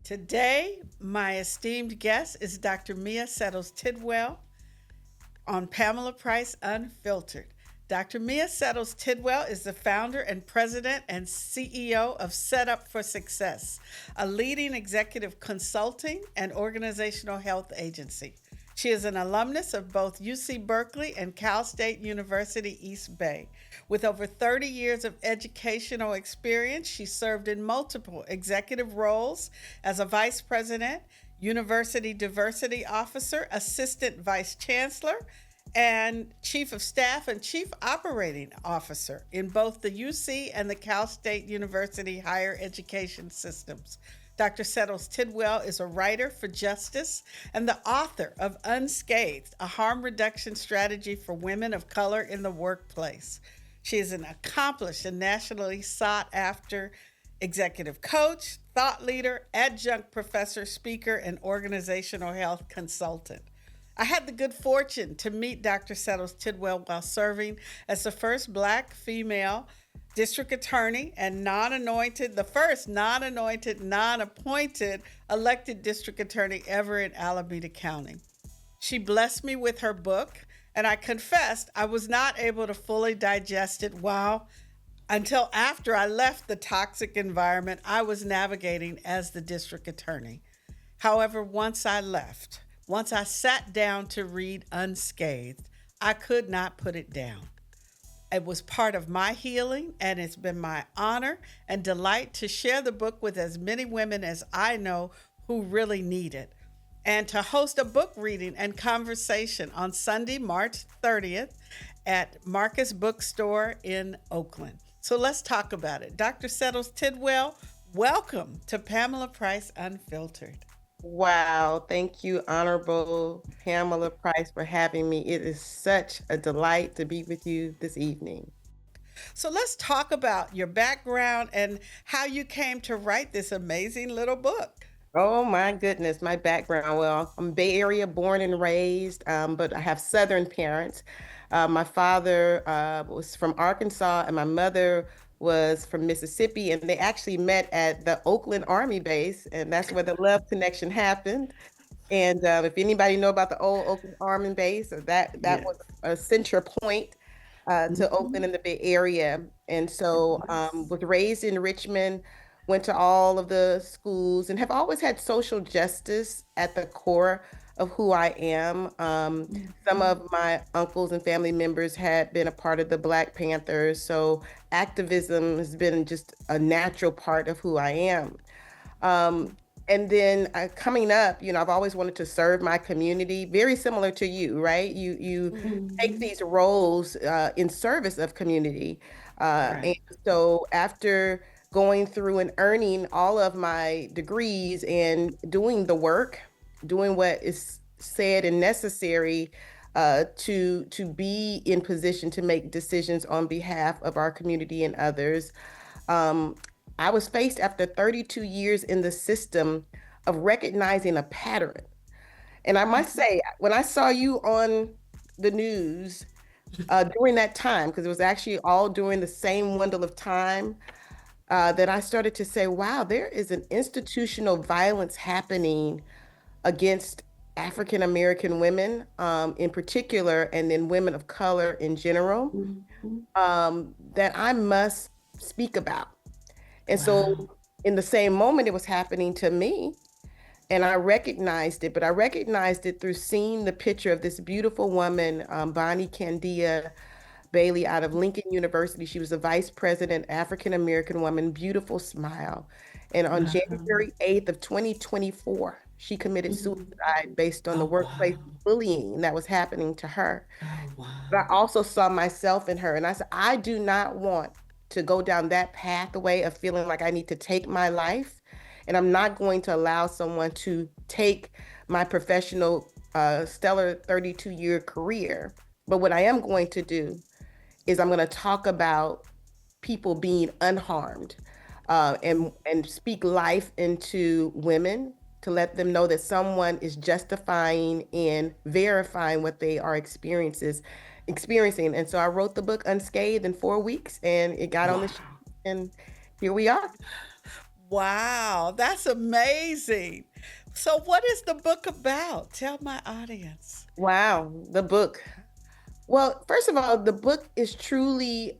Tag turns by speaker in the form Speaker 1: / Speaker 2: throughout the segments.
Speaker 1: Today, my esteemed guest is Dr. Mia Settles-Tidwell on Pamela Price Unfiltered. Dr. Mia Settles-Tidwell is the founder and president and CEO of Set Up for Success, a leading executive consulting and organizational health agency. She is an alumnus of both UC Berkeley and Cal State University East Bay. With over 30 years of educational experience, she served in multiple executive roles as a vice president, university diversity officer, assistant vice chancellor, and chief of staff and chief operating officer in both the UC and the Cal State University higher education systems. Dr. Settles-Tidwell is a writer for justice and the author of Unscathed, a harm reduction strategy for women of color in the workplace. She is an accomplished and nationally sought after executive coach, thought leader, adjunct professor, speaker, and organizational health consultant. I had the good fortune to meet Dr. Settles-Tidwell while serving as the first Black female district attorney and the first non-appointed elected district attorney ever in Alameda County. She blessed me with her book, and I confessed I was not able to fully digest it until after I left the toxic environment I was navigating as the district attorney. However, once I sat down to read Unscathed, I could not put it down. It was part of my healing, and it's been my honor and delight to share the book with as many women as I know who really need it, and to host a book reading and conversation on Sunday, March 30th at Marcus Bookstore in Oakland. So let's talk about it. Dr. Settles-Tidwell, welcome to Pamela Price Unfiltered.
Speaker 2: Wow. Thank you, Honorable Pamela Price, for having me. It is such a delight to be with you this evening.
Speaker 1: So let's talk about your background and how you came to write this amazing little book.
Speaker 2: Oh my goodness, my background. Well, I'm Bay Area born and raised, but I have Southern parents. My father was from Arkansas and my mother was from Mississippi, and they actually met at the Oakland Army base, and that's where the love connection happened. And if anybody know about the old Oakland Army base, that
Speaker 1: Yes.
Speaker 2: was a center point to Oakland in the Bay Area. And so was raised in Richmond, went to all of the schools, and have always had social justice at the core of who I am. Some of my uncles and family members had been a part of the Black Panthers, so activism has been just a natural part of who I am. And then coming up, I've always wanted to serve my community, very similar to you, right? You take these roles in service of community. And so after going through and earning all of my degrees and doing the work, doing what is said and necessary to be in position to make decisions on behalf of our community and others. I was faced after 32 years in the system of recognizing a pattern. And I must say, when I saw you on the news during that time, because it was actually all during the same window of time, that I started to say, wow, there is an institutional violence happening against African American women in particular, and then women of color in general, that I must speak about. And so in the same moment, it was happening to me, and I recognized it, but I recognized it through seeing the picture of this beautiful woman, Bonnie Candia Bailey, out of Lincoln University. She was a vice president, African American woman, beautiful smile. And on January 8th of 2024, she committed suicide based on the workplace bullying that was happening to her. But I also saw myself in her, and I said, I do not want to go down that pathway of feeling like I need to take my life, and I'm not going to allow someone to take my professional stellar 32-year career. But what I am going to do is I'm going to talk about people being unharmed, and speak life into women, to let them know that someone is justifying and verifying what they are experiencing. And so I wrote the book Unscathed in 4 weeks, and it got on the shelf, and here we are.
Speaker 1: Wow, that's amazing. So, what is the book about? Tell my audience.
Speaker 2: Wow, the book. Well, first of all, the book is truly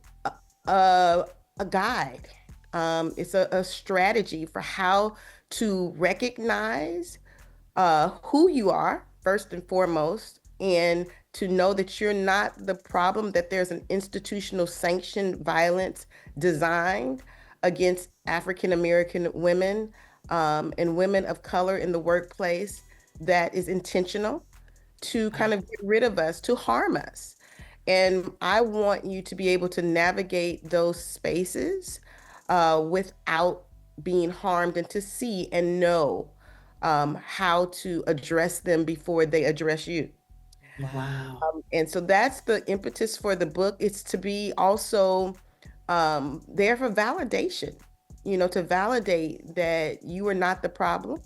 Speaker 2: a, a guide. It's a strategy for how to recognize who you are, first and foremost, and to know that you're not the problem, that there's an institutional sanctioned violence designed against African American women and women of color in the workplace that is intentional to kind
Speaker 1: Wow.
Speaker 2: of get rid of us, to harm us. And I want you to be able to navigate those spaces without being harmed and to see and know how to address them before they address you.
Speaker 1: Wow.
Speaker 2: And so that's the impetus for the book. It's to be also there for validation, to validate that you are not the problem.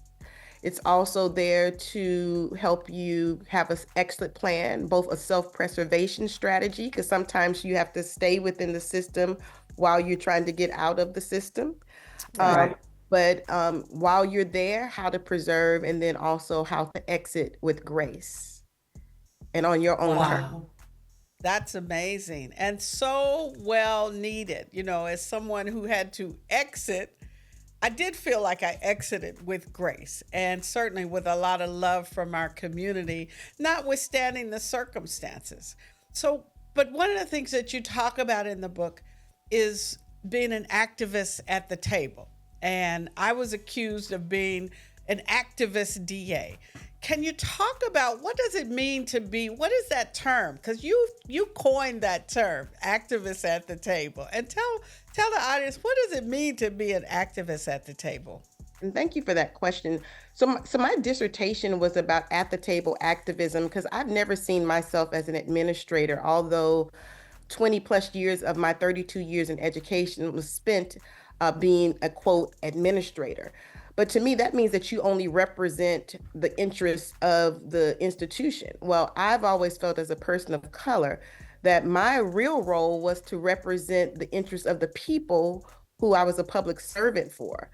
Speaker 2: It's also there to help you have an exit plan, both a self-preservation strategy, because sometimes you have to stay within the system while you're trying to get out of the system. Um,
Speaker 1: Right.
Speaker 2: but while you're there, how to preserve and then also how to exit with grace and on your own terms.
Speaker 1: Wow. That's amazing and so well needed. As someone who had to exit, I did feel like I exited with grace and certainly with a lot of love from our community, notwithstanding the circumstances. So, but one of the things that you talk about in the book is being an activist at the table. And I was accused of being an activist DA. Can you talk about what does it mean to be, what is that term? Because you coined that term, activist at the table. And tell the audience, what does it mean to be an activist at the table?
Speaker 2: And thank you for that question. So my dissertation was about at the table activism because I've never seen myself as an administrator, although 20 plus years of my 32 years in education was spent being a quote administrator. But to me, that means that you only represent the interests of the institution. Well, I've always felt as a person of color that my real role was to represent the interests of the people who I was a public servant for,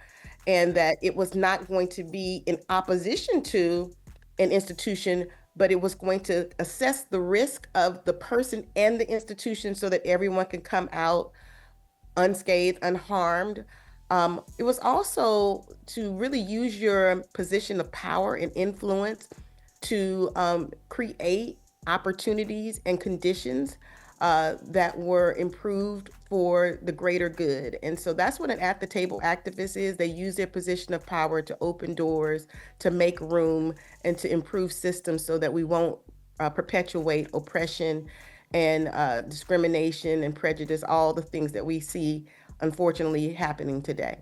Speaker 2: and that it was not going to be in opposition to an institution, but it was going to assess the risk of the person and the institution so that everyone can come out unscathed, unharmed. It was also to really use your position of power and influence to create opportunities and conditions that were improved for the greater good. And so that's what an at the table activist is. They use their position of power to open doors, to make room, and to improve systems so that we won't perpetuate oppression and discrimination and prejudice, all the things that we see unfortunately happening today.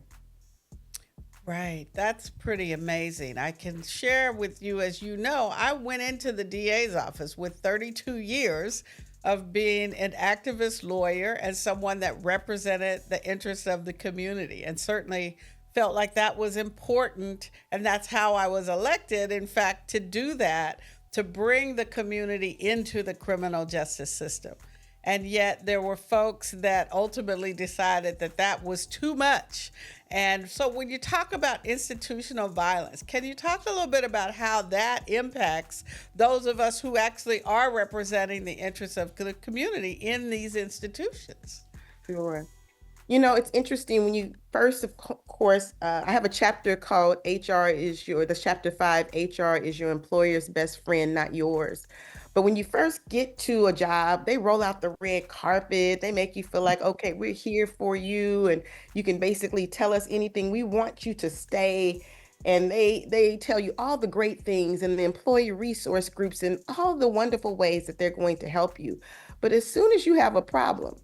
Speaker 1: Right. That's pretty amazing. I can share with you, as you know, I went into the DA's office with 32 years of being an activist lawyer and someone that represented the interests of the community and certainly felt like that was important. And that's how I was elected, in fact, to do that, to bring the community into the criminal justice system. And yet there were folks that ultimately decided that that was too much. And so when you talk about institutional violence, can you talk a little bit about how that impacts those of us who actually are representing the interests of the community in these institutions?
Speaker 2: Sure. It's interesting when you first, of course, I have a chapter called the chapter 5, HR is your employer's best friend, not yours. But when you first get to a job, they roll out the red carpet. They make you feel like, okay, we're here for you. And you can basically tell us anything. We want you to stay. And they tell you all the great things and the employee resource groups and all the wonderful ways that they're going to help you. But as soon as you have a problem,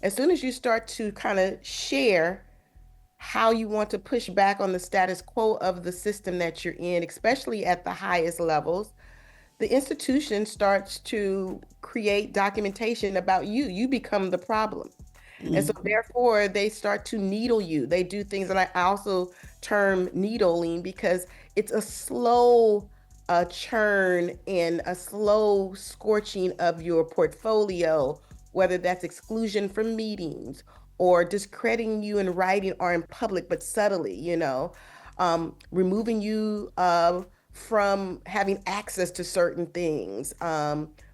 Speaker 2: as soon as you start to kind of share how you want to push back on the status quo of the system that you're in, especially at the highest levels, the institution starts to create documentation about you. You become the problem. And so
Speaker 1: Mm-hmm.
Speaker 2: therefore they start to needle you. They do things that I also term needling because it's a slow churn and a slow scorching of your portfolio, whether that's exclusion from meetings or discrediting you in writing or in public, but subtly, removing you from having access to certain things,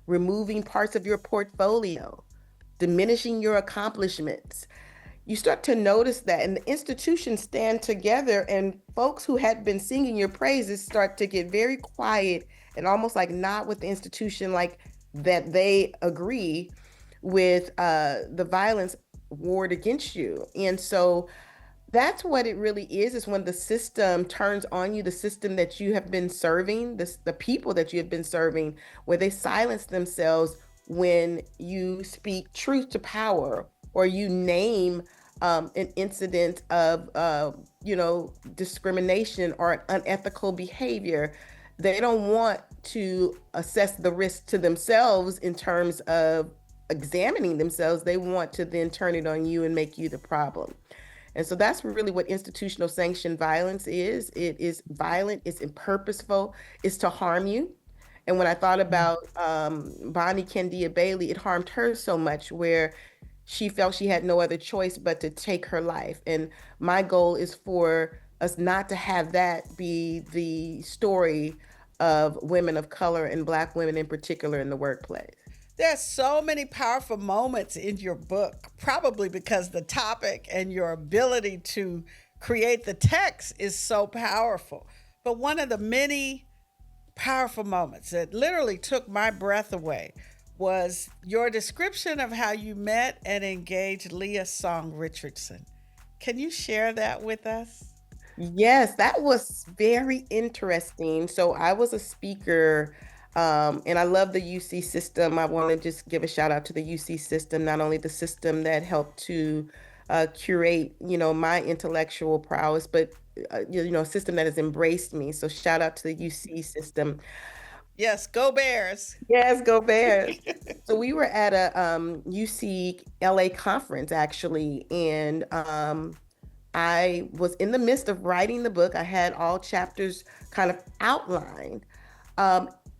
Speaker 2: removing parts of your portfolio, diminishing your accomplishments. You start to notice that, and the institutions stand together, and folks who had been singing your praises start to get very quiet and almost like not with the institution, like that they agree with the violence ward against you. And so that's what it really is when the system turns on you, the system that you have been serving, the people that you have been serving, where they silence themselves when you speak truth to power or you name an incident of discrimination or unethical behavior. They don't want to assess the risk to themselves in terms of examining themselves. They want to then turn it on you and make you the problem. And so that's really what institutional sanctioned violence is. It is violent, it's purposeful, it's to harm you. And when I thought about Bonnie Kendia Bailey, it harmed her so much where she felt she had no other choice but to take her life. And my goal is for us not to have that be the story of women of color and Black women in particular in the workplace.
Speaker 1: There's so many powerful moments in your book, probably because the topic and your ability to create the text is so powerful. But one of the many powerful moments that literally took my breath away was your description of how you met and engaged Leah Song Richardson. Can you share that with us?
Speaker 2: Yes, that was very interesting. So I was a speaker, and I love the UC system. I want to just give a shout out to the UC system, not only the system that helped to curate, my intellectual prowess, but a system that has embraced me. So shout out to the UC system.
Speaker 1: Yes, go Bears.
Speaker 2: Yes, go Bears. So we were at a UC LA conference actually, and I was in the midst of writing the book. I had all chapters kind of outlined.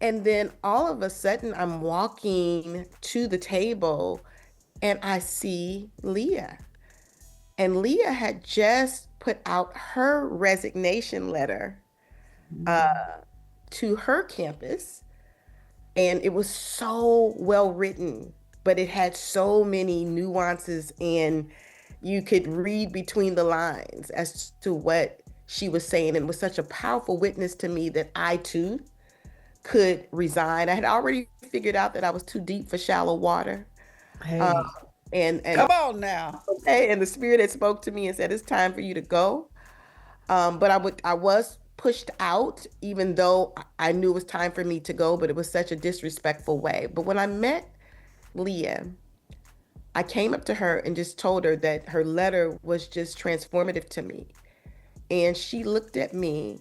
Speaker 2: And then all of a sudden, I'm walking to the table and I see Leah. And Leah had just put out her resignation letter to her campus. And it was so well written, but it had so many nuances, and you could read between the lines as to what she was saying. And it was such a powerful witness to me that I too could resign. I had already figured out that I was too deep for shallow water.
Speaker 1: Hey,
Speaker 2: Uh, and
Speaker 1: come on now.
Speaker 2: okay, and the spirit had spoke to me and said, it's time for you to go. But I was pushed out, even though I knew it was time for me to go, but it was such a disrespectful way. But when I met Leah, I came up to her and just told her that her letter was just transformative to me. And she looked at me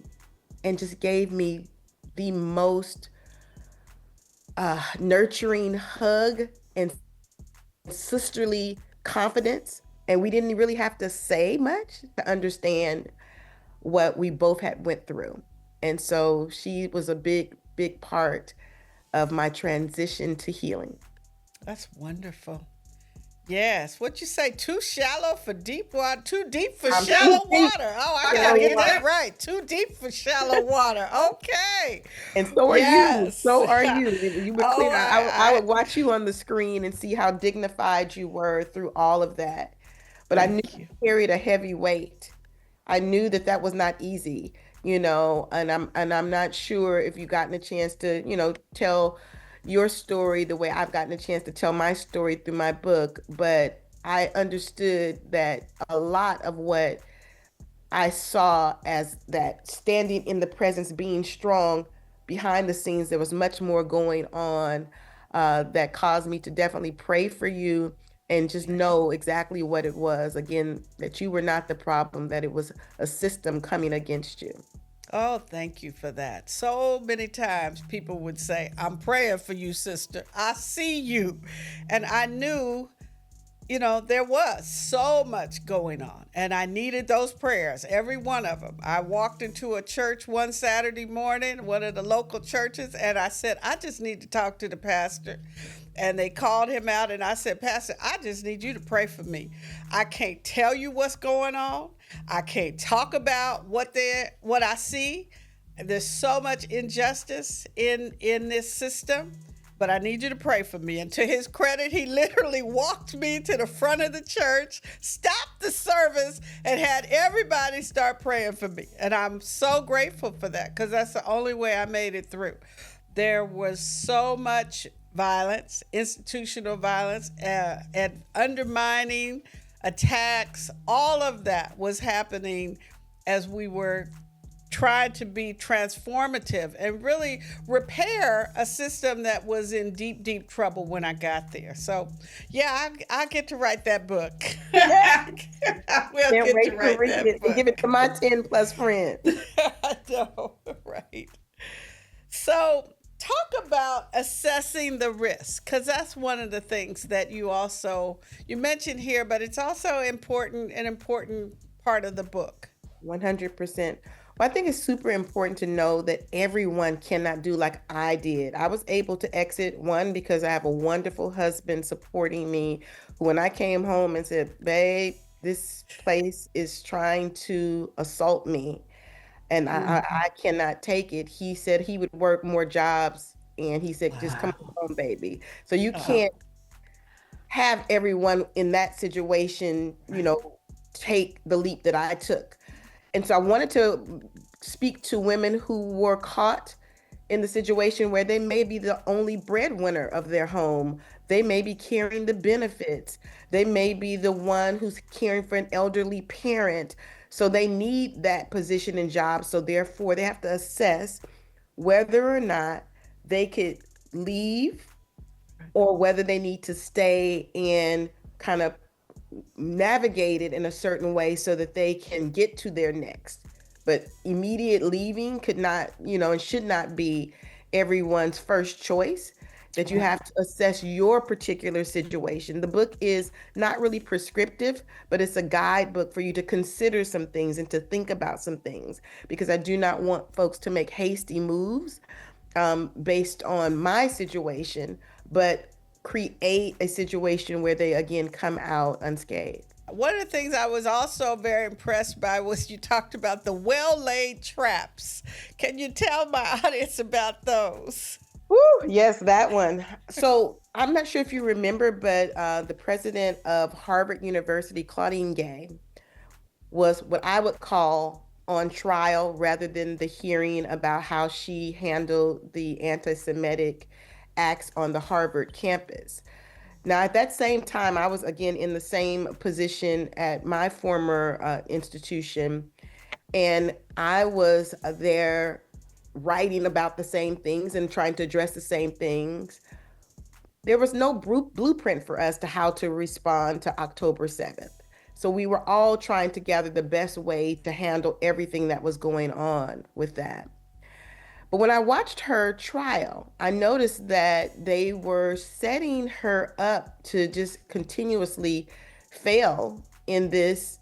Speaker 2: and just gave me the most nurturing hug and sisterly confidence. And we didn't really have to say much to understand what we both had went through. And so she was a big, big part of my transition to healing.
Speaker 1: That's wonderful. Yes. What you say? Too shallow for deep water. Too deep for shallow water. Oh, I gotta get that right. Too deep for shallow water. Okay.
Speaker 2: And so are you. So are you. You were clear. I would watch you on the screen and see how dignified you were through all of that. But I knew you carried a heavy weight. I knew that was not easy, and I'm not sure if you've gotten a chance to, tell your story the way I've gotten a chance to tell my story through my book, but I understood that a lot of what I saw as that standing in the presence, being strong behind the scenes, there was much more going on that caused me to definitely pray for you and just know exactly what it was. Again, that you were not the problem, that it was a system coming against you.
Speaker 1: Oh, thank you for that. So many times people would say, I'm praying for you, sister. I see you. And I knew there was so much going on, and I needed those prayers, every one of them. I walked into a church one Saturday morning, one of the local churches, and I said, I just need to talk to the pastor. And they called him out, and I said, Pastor, I just need you to pray for me. I can't tell you what's going on. I can't talk about what I see. There's so much injustice in this system, but I need you to pray for me. And to his credit, he literally walked me to the front of the church, stopped the service, and had everybody start praying for me. And I'm so grateful for that, because that's the only way I made it through. There was so much violence, institutional violence, and undermining, attacks. All of that was happening as we were trying to be transformative and really repair a system that was in deep, deep trouble when I got there. So, yeah, I get to write that book. I will
Speaker 2: Can't
Speaker 1: get
Speaker 2: wait
Speaker 1: to
Speaker 2: to
Speaker 1: write
Speaker 2: read
Speaker 1: that
Speaker 2: it and give it
Speaker 1: book.
Speaker 2: to my 10 plus friends.
Speaker 1: I know, right? So, talk about assessing the risk, because that's one of the things that you mentioned here, but it's also an important part of the book.
Speaker 2: 100%. Well, I think it's super important to know that everyone cannot do like I did. I was able to exit one because I have a wonderful husband supporting me, who, when I came home and said, babe, this place is trying to assault me and I cannot take it. He said he would work more jobs, and he said, just come
Speaker 1: Wow.
Speaker 2: home, baby. So you
Speaker 1: Oh,
Speaker 2: can't have everyone in that situation, take the leap that I took. And so I wanted to speak to women who were caught in the situation where they may be the only breadwinner of their home. They may be carrying the benefits. They may be the one who's caring for an elderly parent. So they need that position and job. So therefore, they have to assess whether or not they could leave or whether they need to stay and kind of navigate it in a certain way so that they can get to their next. But immediate leaving could not, and should not be everyone's first choice. That you
Speaker 1: right.
Speaker 2: have to assess your particular situation. The book is not really prescriptive, but it's a guidebook for you to consider some things and to think about some things, because I do not want folks to make hasty moves based on my situation, but create a situation where they again come out unscathed.
Speaker 1: One of the things I was also very impressed by was you talked about the well-laid traps. Can you tell my audience about those?
Speaker 2: Woo, yes, that one. So I'm not sure if you remember, but the president of Harvard University, Claudine Gay, was what I would call on trial rather than the hearing about how she handled the anti-Semitic acts on the Harvard campus. Now, at that same time, I was again in the same position at my former institution, and I was there writing about the same things and trying to address the same things. There was no blueprint for us to how to respond to October 7th. So we were all trying to gather the best way to handle everything that was going on with that. But when I watched her trial, I noticed that they were setting her up to just continuously fail in this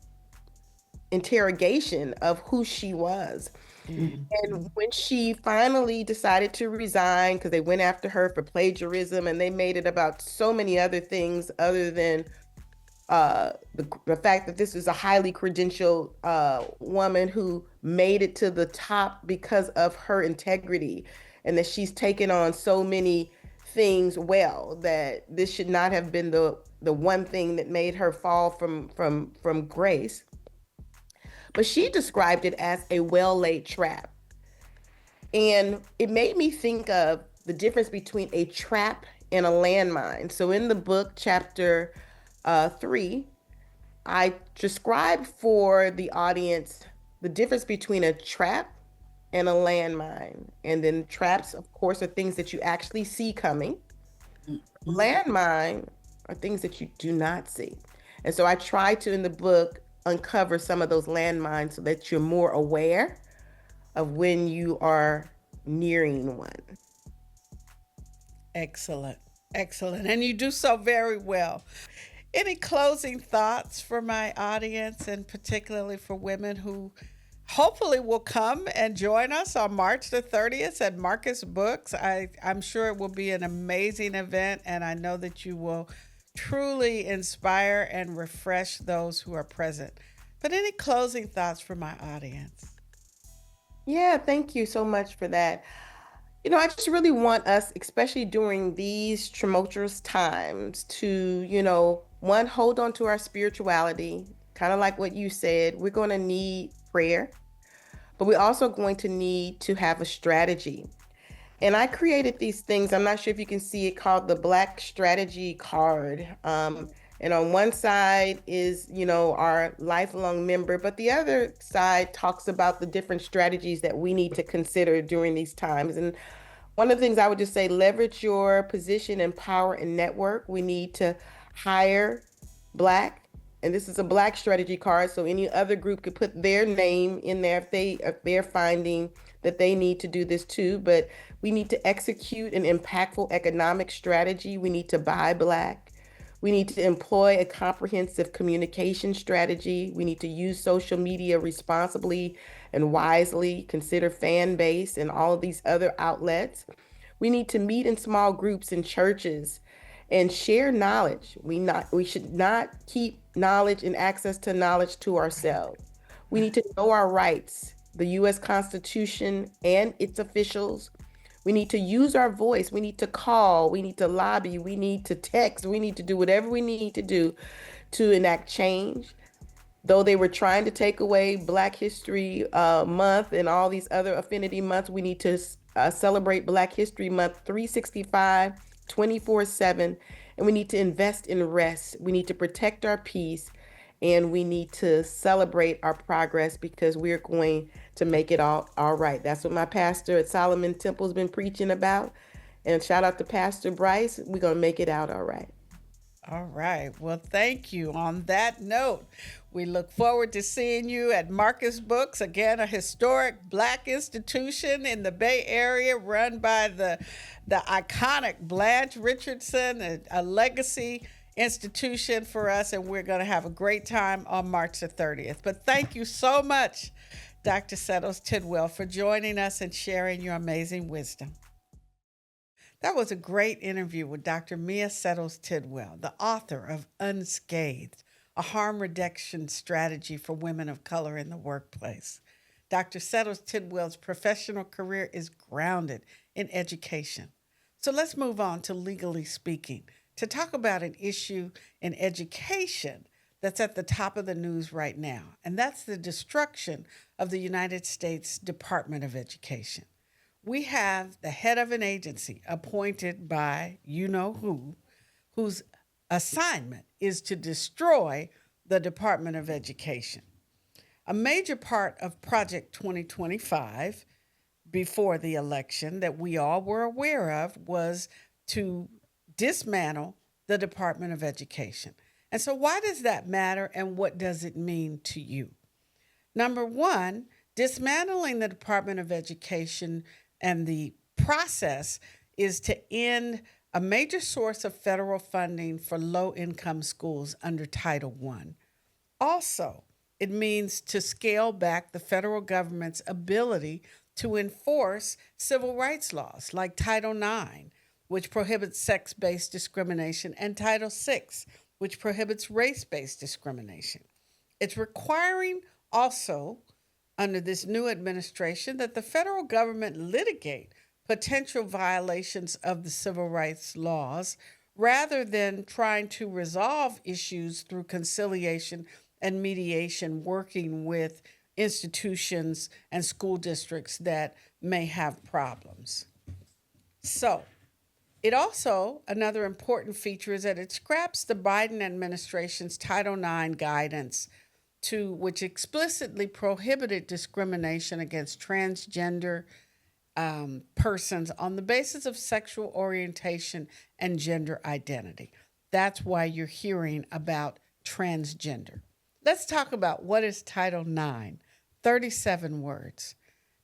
Speaker 2: interrogation of who she was. And when she finally decided to resign, because they went after her for plagiarism and they made it about so many other things other than the fact that this is a highly credentialed woman who made it to the top because of her integrity, and that she's taken on so many things well, that this should not have been the one thing that made her fall from grace. But she described it as a well-laid trap. And it made me think of the difference between a trap and a landmine. So in the book, chapter 3, I describe for the audience the difference between a trap and a landmine. And then traps, of course, are things that you actually see coming. Landmine are things that you do not see. And so I try to, in the book, uncover some of those landmines so that you're more aware of when you are nearing one.
Speaker 1: Excellent. Excellent. And you do so very well. Any closing thoughts for my audience, and particularly for women who hopefully will come and join us on March the 30th at Marcus Books? I'm sure it will be an amazing event, and I know that you will truly inspire and refresh those who are present. But any closing thoughts for my audience?
Speaker 2: Yeah, thank you so much for that. I just really want us, especially during these tumultuous times, to, one, hold on to our spirituality, kind of like what you said. We're going to need prayer, but we're also going to need to have a strategy. And I created these things. I'm not sure if you can see it, called the Black Strategy card. And on one side is, our lifelong member, but the other side talks about the different strategies that we need to consider during these times. And one of the things I would just say, leverage your position and power and network. We need to hire Black, and this is a Black strategy card, so any other group could put their name in there if they're finding that they need to do this too. But we need to execute an impactful economic strategy. We need to buy Black. We need to employ a comprehensive communication strategy. We need to use social media responsibly and wisely, consider fan base and all of these other outlets. We need to meet in small groups in churches and share knowledge. We should not keep knowledge and access to knowledge to ourselves. We need to know our rights, the US Constitution and its officials. We need to use our voice. We need to call. We need to lobby. We need to text. We need to do whatever we need to do to enact change. Though they were trying to take away Black History Month and all these other affinity months, we need to celebrate Black History Month 365, 24/7. And we need to invest in rest. We need to protect our peace. And we need to celebrate our progress, because we're going to make it all right. That's what my pastor at Solomon Temple has been preaching about. And shout out to Pastor Bryce. We're going to make it out all right.
Speaker 1: All right. Well, thank you. On that note, we look forward to seeing you at Marcus Books, again, a historic Black institution in the Bay Area run by the iconic Blanche Richardson, a legacy institution for us, and we're going to have a great time on March the 30th. But thank you so much, Dr. Settles-Tidwell, for joining us and sharing your amazing wisdom. That was a great interview with Dr. Mia Settles-Tidwell, the author of Unscathed, a harm reduction strategy for women of color in the workplace. Dr. Settles-Tidwell's professional career is grounded in education. So let's move on to Legally Speaking to talk about an issue in education that's at the top of the news right now, and that's the destruction of the United States Department of Education. We have the head of an agency appointed by you know who, whose assignment is to destroy the Department of Education. A major part of Project 2025 before the election that we all were aware of was to dismantle the Department of Education. And so, why does that matter, and what does it mean to you? Number one, dismantling the Department of Education and the process is to end a major source of federal funding for low-income schools under Title I. Also, it means to scale back the federal government's ability to enforce civil rights laws like Title IX, which prohibits sex-based discrimination, and Title VI, which prohibits race-based discrimination. It's requiring also, under this new administration, that the federal government litigate potential violations of the civil rights laws rather than trying to resolve issues through conciliation and mediation, working with institutions and school districts that may have problems. So, it also, another important feature is that it scraps the Biden administration's Title IX guidance which explicitly prohibited discrimination against transgender persons on the basis of sexual orientation and gender identity. That's why you're hearing about transgender. Let's talk about what is Title IX. 37 words.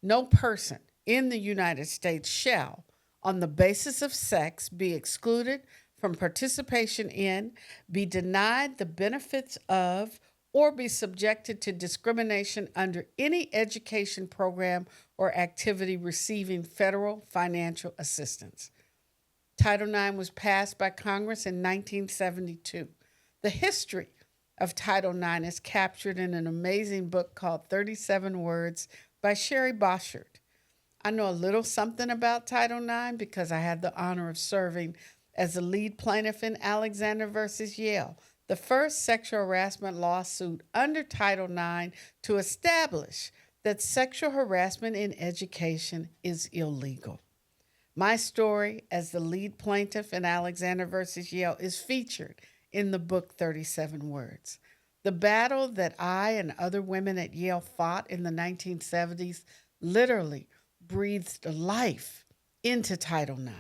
Speaker 1: No person in the United States shall, on the basis of sex, be excluded from participation in, be denied the benefits of, or be subjected to discrimination under any education program or activity receiving federal financial assistance. Title IX was passed by Congress in 1972. The history of Title IX is captured in an amazing book called 37 Words by Sherry Boshert. I know a little something about Title IX because I had the honor of serving as the lead plaintiff in Alexander versus Yale, the first sexual harassment lawsuit under Title IX to establish that sexual harassment in education is illegal. My story as the lead plaintiff in Alexander versus Yale is featured in the book 37 Words. The battle that I and other women at Yale fought in the 1970s literally breathed life into Title IX.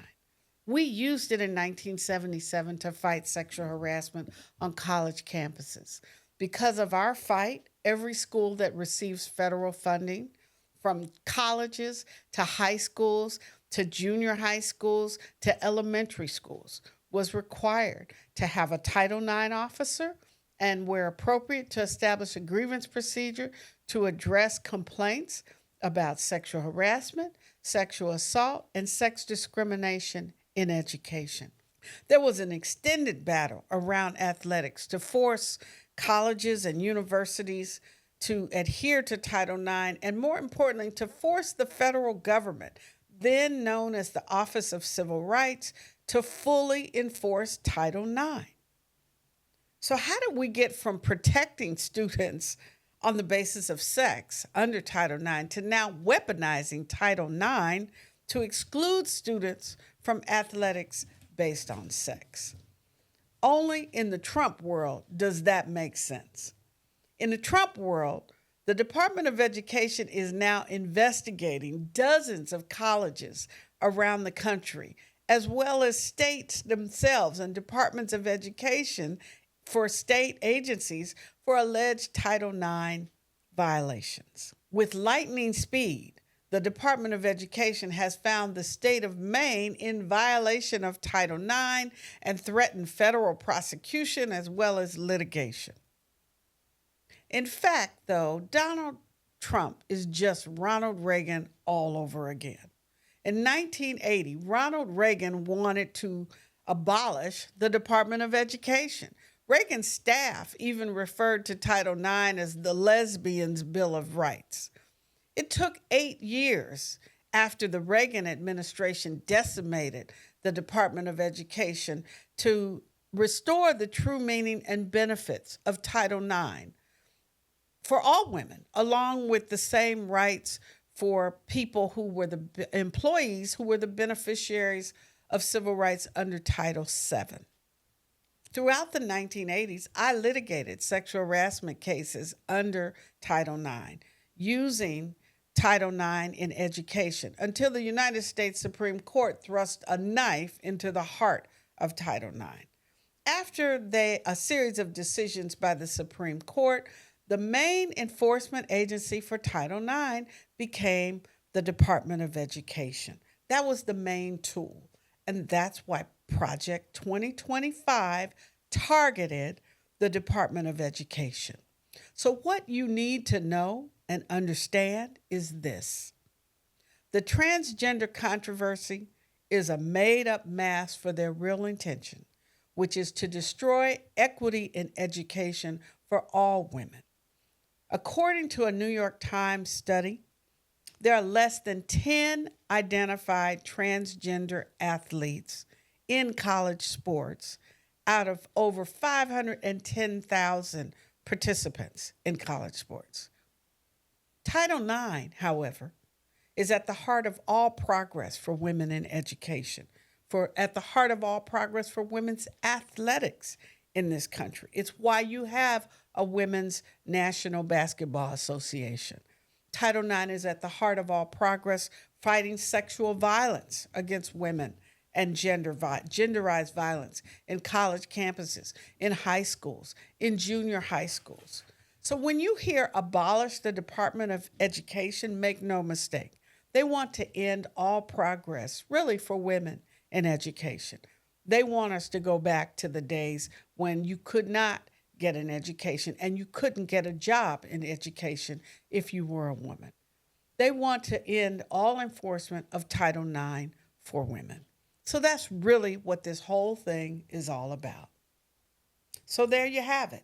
Speaker 1: We used it in 1977 to fight sexual harassment on college campuses. Because of our fight, every school that receives federal funding, from colleges to high schools to junior high schools to elementary schools, was required to have a Title IX officer and, where appropriate, to establish a grievance procedure to address complaints about sexual harassment, sexual assault, and sex discrimination in education. There was an extended battle around athletics to force colleges and universities to adhere to Title IX, and more importantly, to force the federal government, then known as the Office of Civil Rights, to fully enforce Title IX. So how did we get from protecting students on the basis of sex under Title IX to now weaponizing Title IX to exclude students from athletics based on sex? Only in the Trump world does that make sense. In the Trump world, the Department of Education is now investigating dozens of colleges around the country, as well as states themselves and departments of education for state agencies for alleged Title IX violations. With lightning speed, the Department of Education has found the state of Maine in violation of Title IX and threatened federal prosecution as well as litigation. In fact, though, Donald Trump is just Ronald Reagan all over again. In 1980, Ronald Reagan wanted to abolish the Department of Education. Reagan's staff even referred to Title IX as the Lesbians' Bill of Rights. It took 8 years after the Reagan administration decimated the Department of Education to restore the true meaning and benefits of Title IX for all women, along with the same rights for people who were the employees who were the beneficiaries of civil rights under Title VII. Throughout the 1980s, I litigated sexual harassment cases under Title IX, using Title IX in education, until the United States Supreme Court thrust a knife into the heart of Title IX. After a series of decisions by the Supreme Court, the main enforcement agency for Title IX became the Department of Education. That was the main tool, and that's why Project 2025 targeted the Department of Education. So what you need to know and understand is this: the transgender controversy is a made-up mask for their real intention, which is to destroy equity in education for all women. According to a New York Times study, there are less than 10 identified transgender athletes in college sports out of over 510,000 participants in college sports. Title IX, however, is at the heart of all progress for women in education, at the heart of all progress for women's athletics in this country. It's why you have a Women's National Basketball Association. Title IX is at the heart of all progress fighting sexual violence against women and genderized violence in college campuses, in high schools, in junior high schools. So when you hear abolish the Department of Education, make no mistake, they want to end all progress, really, for women in education. They want us to go back to the days when you could not get an education and you couldn't get a job in education if you were a woman. They want to end all enforcement of Title IX for women. So that's really what this whole thing is all about. So there you have it.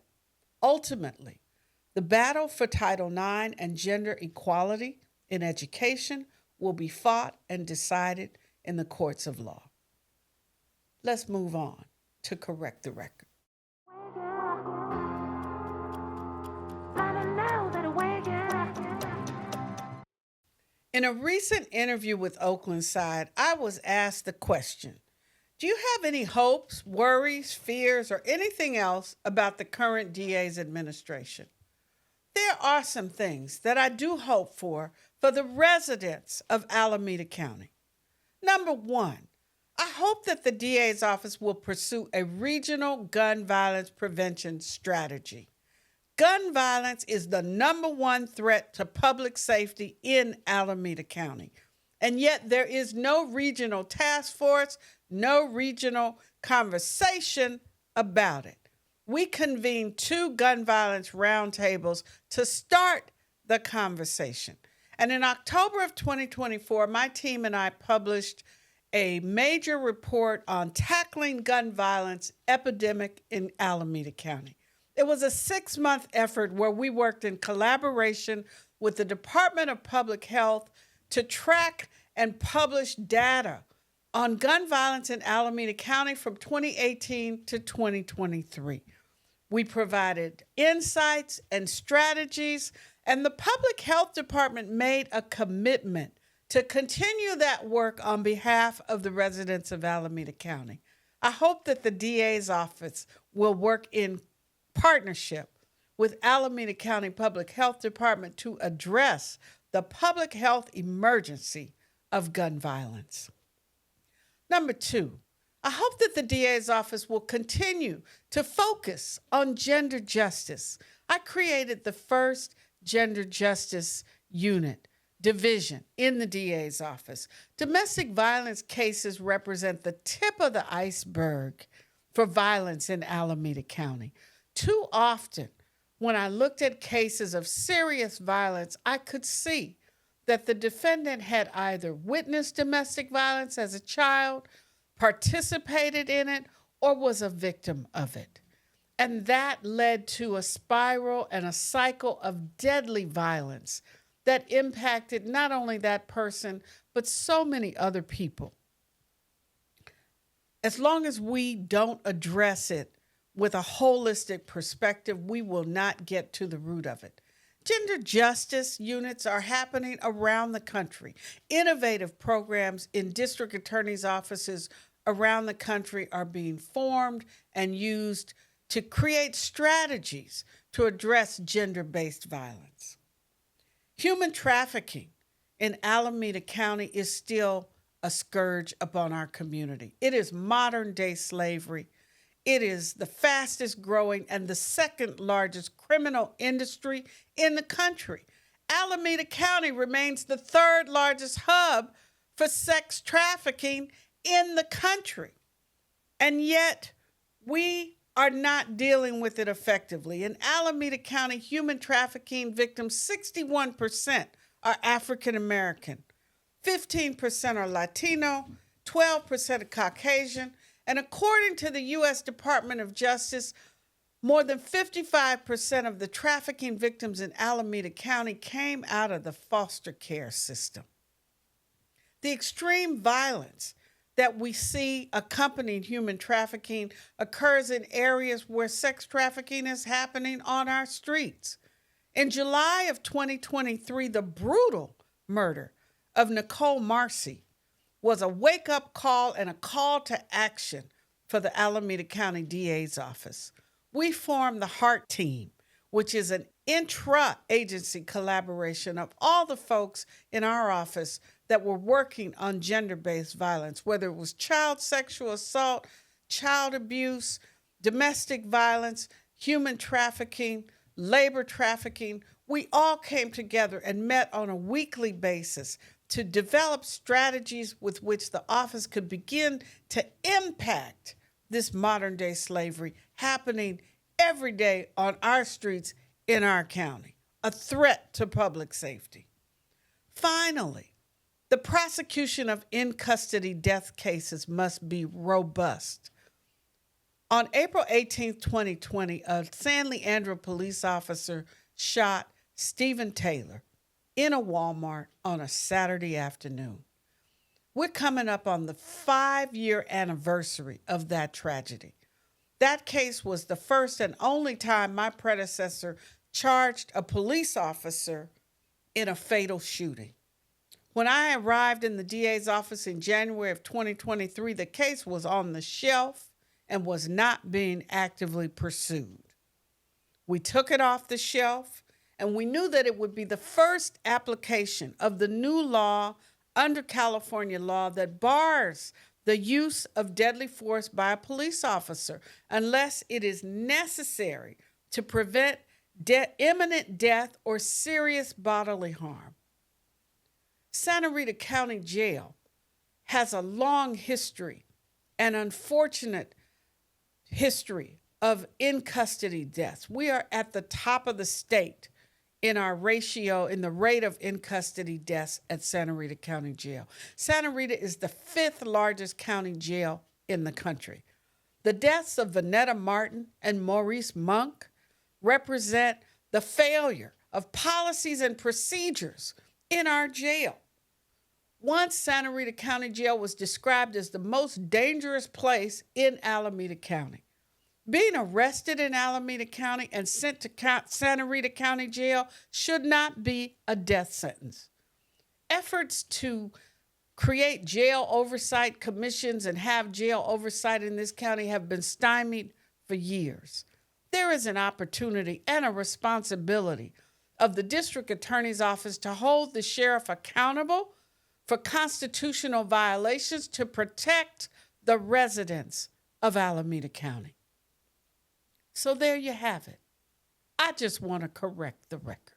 Speaker 1: Ultimately, the battle for Title IX and gender equality in education will be fought and decided in the courts of law. Let's move on to correct the record. In a recent interview with Oakland Side, I was asked the question, do you have any hopes, worries, fears, or anything else about the current DA's administration? There are some things that I do hope for the residents of Alameda County. Number one, I hope that the DA's office will pursue a regional gun violence prevention strategy. Gun violence is the number one threat to public safety in Alameda County. And yet there is no regional task force, no regional conversation about it. We convened 2 gun violence roundtables to start the conversation. And in October of 2024, my team and I published a major report on tackling gun violence epidemic in Alameda County. It was a 6-month effort where we worked in collaboration with the Department of Public Health to track and publish data on gun violence in Alameda County from 2018 to 2023. We provided insights and strategies, and the Public Health Department made a commitment to continue that work on behalf of the residents of Alameda County. I hope that the DA's office will work in partnership with Alameda County Public Health Department to address the public health emergency of gun violence. Number 2, I hope that the DA's office will continue to focus on gender justice. I created the first gender justice division in the DA's office. Domestic violence cases represent the tip of the iceberg for violence in Alameda County. Too often, when I looked at cases of serious violence, I could see that the defendant had either witnessed domestic violence as a child, participated in it, or was a victim of it. And that led to a spiral and a cycle of deadly violence that impacted not only that person, but so many other people. As long as we don't address it with a holistic perspective, we will not get to the root of it. Gender justice units are happening around the country. Innovative programs in district attorneys' offices around the country are being formed and used to create strategies to address gender-based violence. Human trafficking in Alameda County is still a scourge upon our community. It is modern-day slavery. It is the fastest growing and the second largest criminal industry in the country. Alameda County remains the 3rd largest hub for sex trafficking in the country. And yet we are not dealing with it effectively. In Alameda County, human trafficking victims, 61% are African American, 15% are Latino, 12% are Caucasian, and according to the U.S. Department of Justice, more than 55% of the trafficking victims in Alameda County came out of the foster care system. The extreme violence that we see accompanying human trafficking occurs in areas where sex trafficking is happening on our streets. In July of 2023, the brutal murder of Nicole Marcy was a wake-up call and a call to action for the Alameda County DA's office. We formed the HEART team, which is an intra-agency collaboration of all the folks in our office that were working on gender-based violence, whether it was child sexual assault, child abuse, domestic violence, human trafficking, labor trafficking. We all came together and met on a weekly basis to develop strategies with which the office could begin to impact this modern day slavery happening every day on our streets in our county, a threat to public safety. Finally, the prosecution of in-custody death cases must be robust. On April 18, 2020, a San Leandro police officer shot Stephen Taylor in a Walmart on a Saturday afternoon. We're coming up on the 5-year anniversary of that tragedy. That case was the first and only time my predecessor charged a police officer in a fatal shooting. When I arrived in the DA's office in January of 2023, the case was on the shelf and was not being actively pursued. We took it off the shelf, and we knew that it would be the first application of the new law under California law that bars the use of deadly force by a police officer unless it is necessary to prevent imminent death or serious bodily harm. Santa Rita County Jail has a long history, an unfortunate history of in-custody deaths. We are at the top of the state in our ratio, in the rate of in-custody deaths at Santa Rita County Jail. Santa Rita is the 5th largest county jail in the country. The deaths of Vanetta Martin and Maurice Monk represent the failure of policies and procedures in our jail. Once Santa Rita County Jail was described as the most dangerous place in Alameda County. Being arrested in Alameda County and sent to Santa Rita County Jail should not be a death sentence. Efforts to create jail oversight commissions and have jail oversight in this county have been stymied for years. There is an opportunity and a responsibility of the district attorney's office to hold the sheriff accountable for constitutional violations to protect the residents of Alameda County. So there you have it. I just want to correct the record.